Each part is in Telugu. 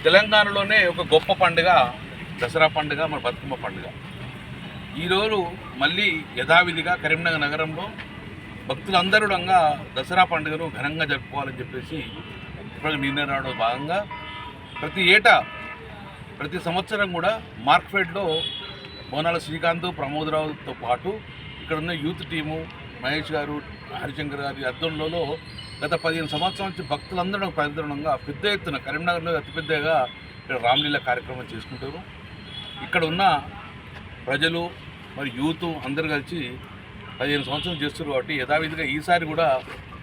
తెలంగాణలోనే ఒక గొప్ప పండుగ దసరా పండుగ, మన బతుకమ్మ పండుగ. ఈరోజు మళ్ళీ యథావిధిగా కరీంనగర్ నగరంలో భక్తులందరూ దసరా పండుగను ఘనంగా జరుపుకోవాలని చెప్పేసి ఇప్పుడు నిర్ణయం రావడం భాగంగా ప్రతి సంవత్సరం కూడా మార్క్ఫెడ్లో బోనాల శ్రీకాంత్, ప్రమోదరావుతో పాటు ఇక్కడ ఉన్న యూత్ టీము, మహేష్ గారు, హరిశంకర్ గారి అద్దంలో గత 15 సంవత్సరాల నుంచి భక్తులందరూ ప్రదర్శనంగా పెద్ద ఎత్తున కరీంనగర్లో అతిపెద్దగా ఇక్కడ రామ్లీల కార్యక్రమం చేసుకుంటారు. ఇక్కడ ఉన్న ప్రజలు మరి యూత్ అందరూ కలిసి 15 సంవత్సరాలు చేస్తారు కాబట్టి యథావిధిగా ఈసారి కూడా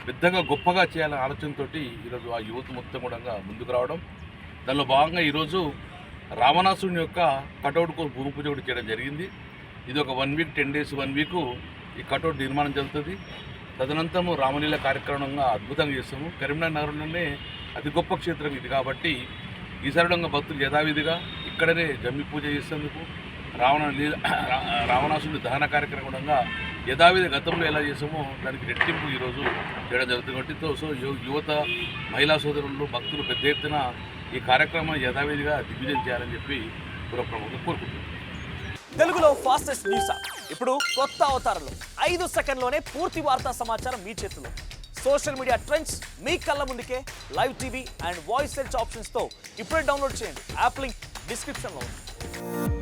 పెద్దగా గొప్పగా చేయాలనే ఆలోచనతో ఈరోజు ఆ యూత్ మొత్తం కూడా ముందుకు రావడం. దానిలో భాగంగా ఈరోజు రావణాసుని యొక్క కటౌట్కు భూమి పూజ కూడా చేయడం జరిగింది. ఇది ఒక 1 వీక్ 10 డేస్ 1 వీకు ఈ కటౌట్ నిర్మాణం జరుగుతుంది. తదనంతరము రామలీల కార్యక్రమంగా అద్భుతంగా చేస్తాము. కరీంనగర్ నగరంలోనే అతి గొప్ప క్షేత్రం ఇది కాబట్టి ఈసారి భక్తులు యథావిధిగా ఇక్కడనే జమ్మి పూజ చేసేందుకు రావణాసుని దహన కార్యక్రమంగా యథావిధి గతంలో ఎలా చేసామో దానికి రెట్టింపు ఈరోజు చేయడం జరుగుతుంది కాబట్టి సో యువత, మహిళా సోదరులు, భక్తులు పెద్ద ఎత్తున ఈ కార్యక్రమం యథావిధిగా దిగ్విజయం చేయాలని చెప్పి పురప్రముఖులు కోరుకుంటున్నారు. తెలుగులో ఫాస్టెస్ట్ న్యూస్ ఇప్పుడు కొత్త అవతారంలో 5 సెకండ్లోనే పూర్తి వార్తా సమాచారం మీ చేతిలో. సోషల్ మీడియా ట్రెండ్స్ మీ కళ్ళ ముందుకే live TV and voice search ఆప్షన్స్తో ఇప్పుడే డౌన్లోడ్ చేయండి. యాప్ లింక్ డిస్క్రిప్షన్లో ఉంది.